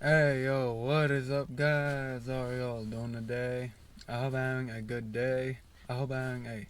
Hey yo, what is up guys? How are y'all doing today? I hope I'm having a good day. I hope I'm having a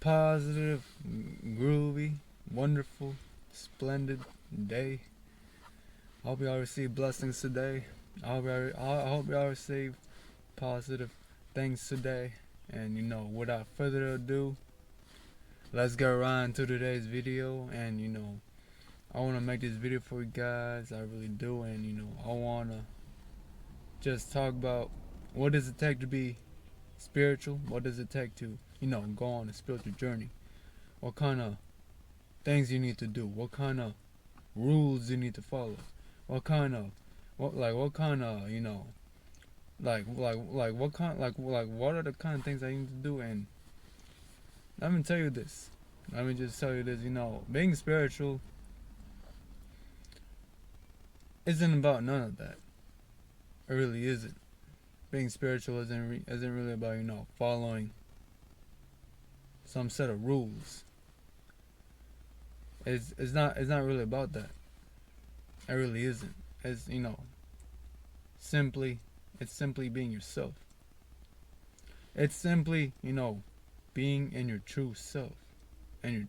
positive, groovy, wonderful, splendid day. I hope y'all receive blessings today. I hope y'all receive positive things today. And without further ado, let's get right into today's video. And I want to make this video for you guys. I really do. And I want to just talk about what does it take to be spiritual? What does it take to, go on a spiritual journey? What kind of things you need to do? What kind of rules you need to follow? What kind of what kind of, what are the kind of things I need to do? And let me tell you this. Let me just tell you this, being spiritual isn't about none of that. It really isn't. Being spiritual isn't really about, following some set of rules. It's not really about that. It really isn't. It's simply it's simply being yourself. It's simply, being in your true self and your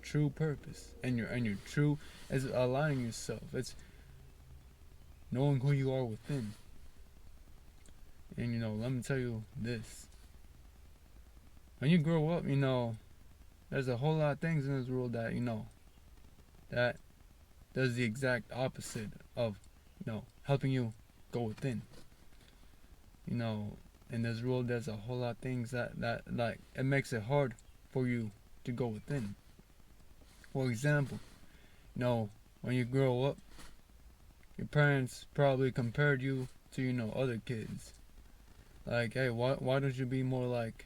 true purpose and your true is aligning yourself. It's knowing who you are within. And let me tell you this. When you grow up, there's a whole lot of things in this world that that does the exact opposite of helping you go within. In this world there's a whole lot of things that like it makes it hard for you to go within. For example, when you grow up, your parents probably compared you to other kids. Like, hey, why don't you be more like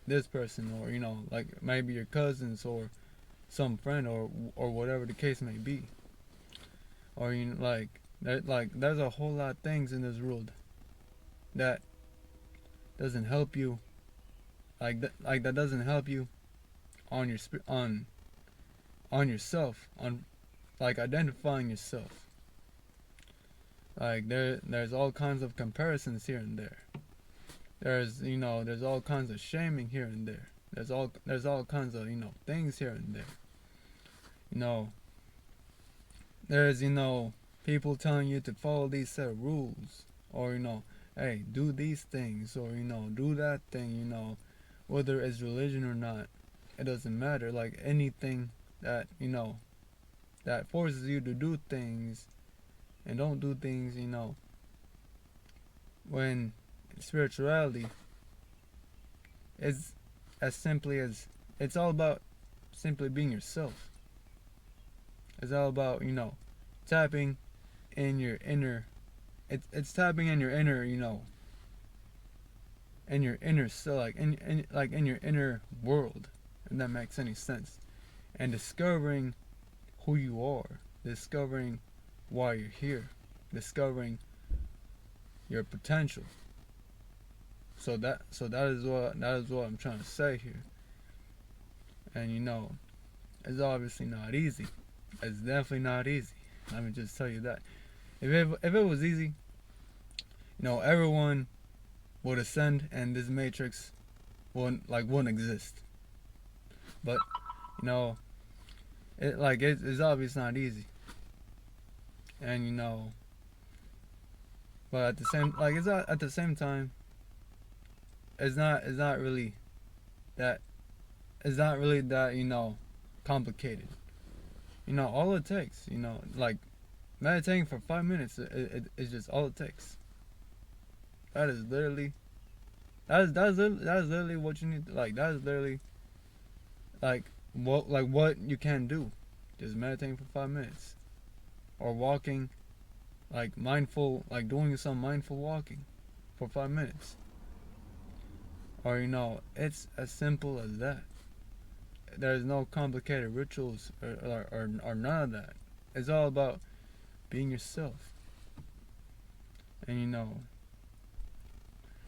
this person, or like maybe your cousins or some friend, or whatever the case may be. Or there's a whole lot of things in this world that doesn't help you, that doesn't help you on your on yourself, on like identifying yourself. Like there's all kinds of comparisons here and there. There's all kinds of shaming here and there. There's all kinds of things here and there. There's people telling you to follow these set of rules, or hey, do these things, or do that thing. Whether it's religion or not, it doesn't matter. Like anything that that forces you to do things and don't do things. When spirituality is as simply as it's all about simply being yourself. It's all about tapping in your inner. It's tapping in your inner, in your inner self, in your inner world, if that makes any sense, and discovering who you are, discovering why you're here, discovering your potential. So that is what I'm trying to say here. And it's obviously not easy. It's definitely not easy. Let me just tell you that. If it was easy, everyone would ascend and this matrix wouldn't exist. But it's obviously not easy. And but at the same time, it's not really that complicated. All it takes, like meditating for 5 minutes, it's just all it takes. That is literally that is literally what you need. That is literally what you can do. Just meditating for 5 minutes, or walking, doing some mindful walking for 5 minutes. Or it's as simple as that. There's no complicated rituals or none of that. It's all about being yourself. And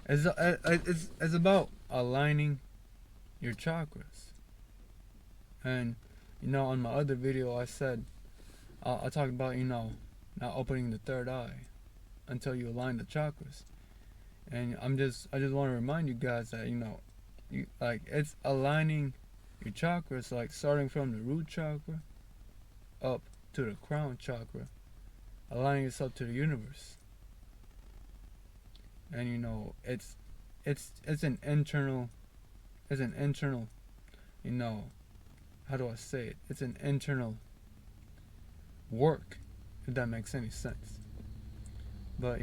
it's about aligning your chakras. And on my other video I said I talked about not opening the third eye until you align the chakras. And I just want to remind you guys that you like it's aligning your chakras, like starting from the root chakra up to the crown chakra, aligning yourself to the universe. And it's an internal, you know, how do I say it? It's an internal work, if that makes any sense. But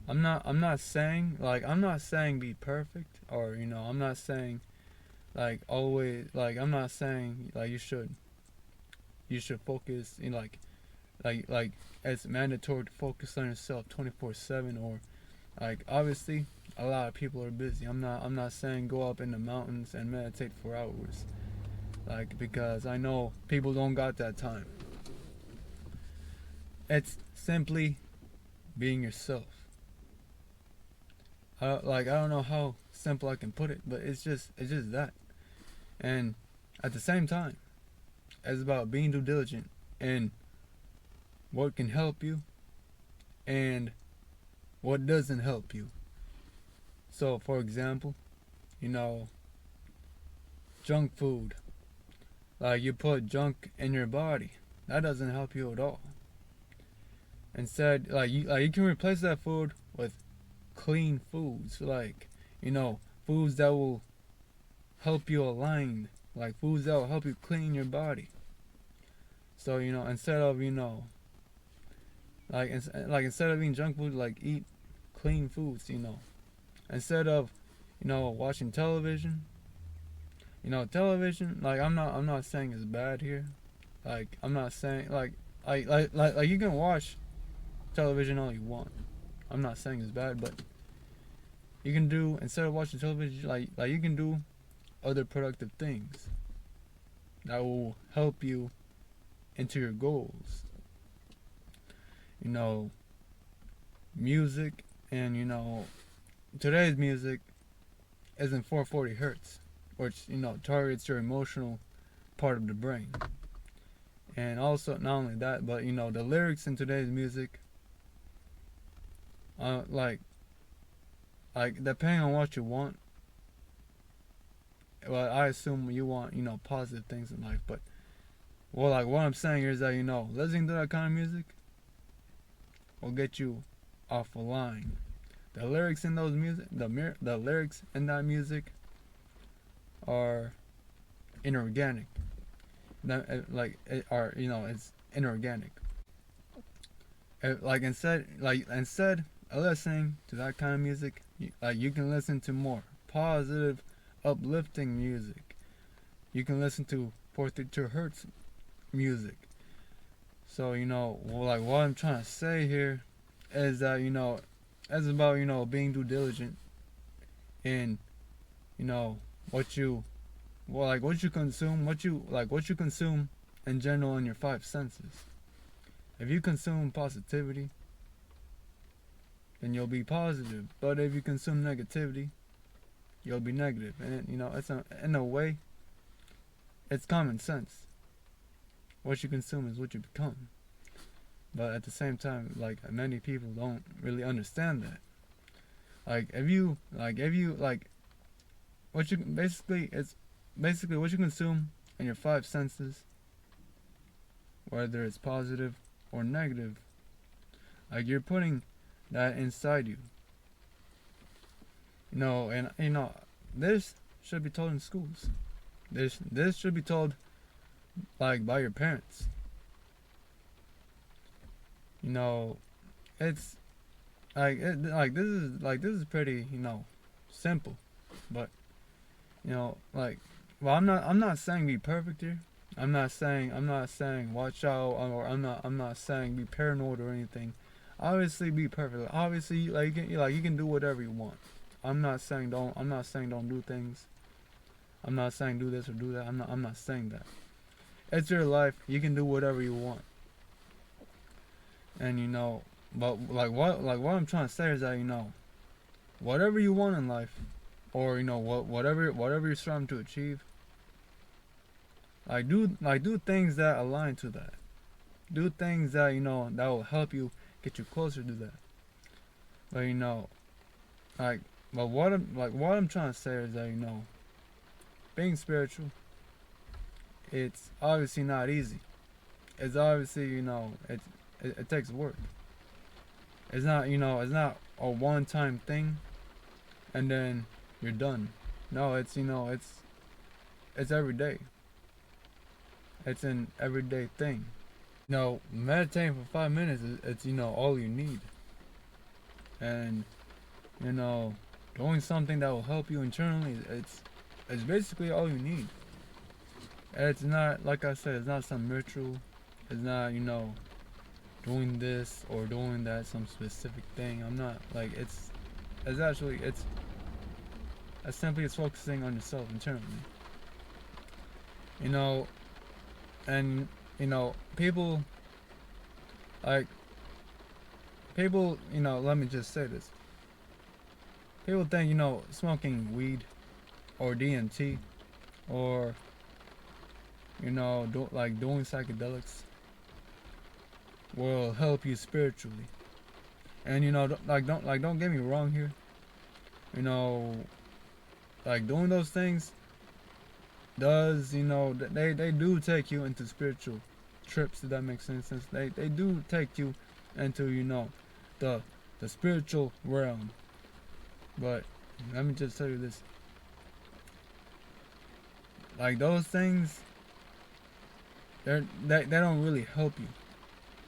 I'm not saying be perfect, or I'm not saying like always, like I'm not saying like you should focus in like it's mandatory to focus on yourself 24/7, or like obviously a lot of people are busy. I'm not saying go up in the mountains and meditate for hours, like, because I know people don't got that time. It's simply being yourself. I don't know how simple I can put it, but it's just that. And at the same time, it's about being due diligent and what can help you and what doesn't help you. So, for example, you know, junk food. Like, you put junk in your body, that doesn't help you at all. Instead, like you can replace that food with clean foods, like foods that will help you align, like foods that will help you clean your body. So instead of instead of eating junk food, like eat clean foods. Instead of watching television. Television, like I'm not saying it's bad here. Like I'm not saying like you can watch television all you want. I'm not saying it's bad, but you can do, instead of watching television, like you can do other productive things that will help you into your goals. Music, and today's music isn't 440 hertz, which targets your emotional part of the brain. And also, not only that, but the lyrics in today's music, like depending on what you want. Well, I assume you want positive things in life, but like what I'm saying here is that listening to that kind of music will get you off a line. The lyrics in those music, the lyrics in that music are inorganic. It's inorganic. Instead of listening to that kind of music, you can listen to more positive, uplifting music. You can listen to 432 hertz music. So like what I'm trying to say here is that it's about being due diligent in what you what you consume, what you consume in general in your five senses. If you consume positivity, then you'll be positive. But if you consume negativity, you'll be negative. And in a way, it's common sense. What you consume is what you become. But at the same time, like, many people don't really understand that. It's basically what you consume in your five senses, whether it's positive or negative. Like, you're putting that inside you. This should be told in schools. This should be told like by your parents. It's this is pretty simple, but well, I'm not saying be perfect here. I'm not saying watch out, or I'm not saying be paranoid or anything. Obviously be perfect. Obviously you can do whatever you want. I'm not saying don't do things. I'm not saying do this or do that. I'm not saying that. It's your life. You can do whatever you want. And but what I'm trying to say is that whatever you want in life, or whatever you're striving to achieve, do things that align to that. do things that that will help you get you closer to that. But like, but what I'm trying to say is that being spiritual, it's obviously not easy. It's obviously it takes work. It's not it's not a one time thing, and then you're done. No, it's it's every day. It's an everyday thing. Meditating for 5 minutes is it's all you need, and you know doing something that will help you internally. It's basically all you need. It's not, like I said, it's not some ritual. It's not doing this or doing that, some specific thing. I'm not like it's actually it's as simply as focusing on yourself internally. You know, and people like let me just say this. People think smoking weed or DMT or doing psychedelics will help you spiritually. And don't get me wrong here. Doing those things does they do take you into spiritual trips, if that makes sense. They do take you into the spiritual realm. But let me just tell you this. Like those things, they don't really help you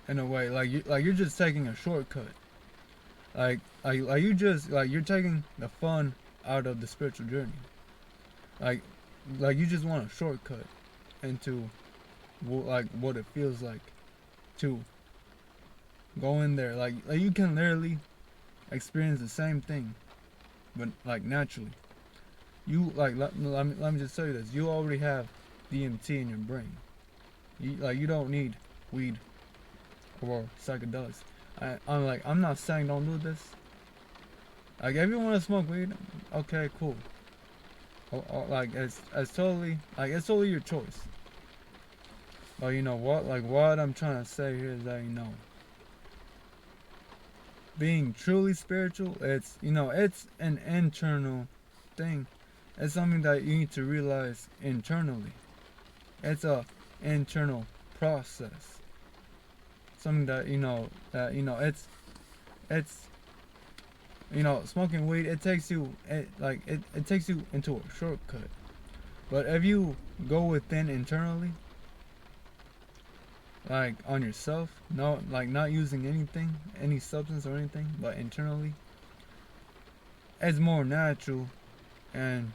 in a way. You're just taking a shortcut. You're taking the fun out of the spiritual journey. Like you just want a shortcut into what it feels like to go in there. Like you can literally experience the same thing, but naturally. You let me just tell you this. You already have DMT in your brain. You don't need weed or psychedelics. I'm not saying don't do this. Like if you want to smoke weed, okay, cool. It's totally it's totally your choice. But you know what? Like what I'm trying to say here is that being truly spiritual, it's it's an internal thing. It's something that you need to realize internally. It's a internal process. Something that it's smoking weed, it takes you it takes you into a shortcut. But if you go within internally, like on yourself, not using anything, any substance or anything, but internally, it's more natural, and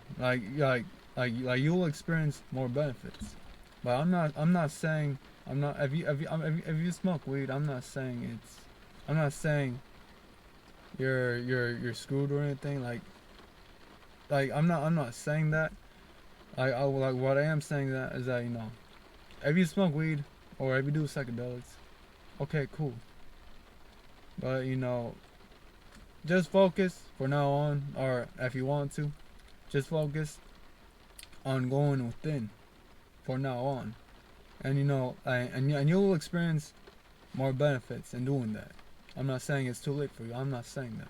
you'll experience more benefits. But I'm not saying I'm not if you smoke weed, I'm not saying you're screwed or anything. I'm not saying that. What I am saying that is that if you smoke weed or if you do psychedelics, okay, cool. But just focus for now on, or if you want to, just focus on going within for now on, and and you'll experience more benefits in doing that. I'm not saying it's too late for you. I'm not saying that.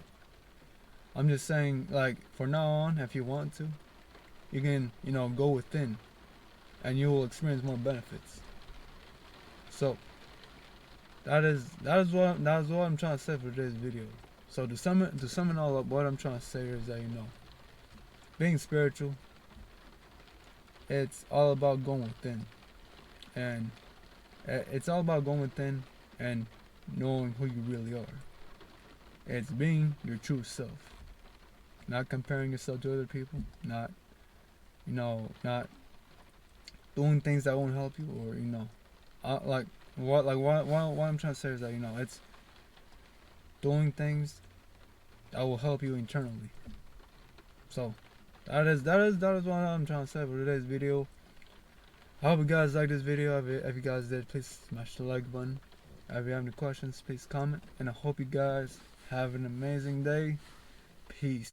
I'm just saying for now on, if you want to, you can go within, and you will experience more benefits. So that is what I'm trying to say for today's video. So to sum it all up, what I'm trying to say is that being spiritual, it's all about going within, and it's all about going within and knowing who you really are. It's being your true self, not comparing yourself to other people, not not doing things that won't help you, or what I'm trying to say is that it's doing things that will help you internally. So that is what I'm trying to say for today's video. I hope you guys liked this video. If you guys did, please smash the like button. If you have any questions, please comment. And I hope you guys have an amazing day. Peace.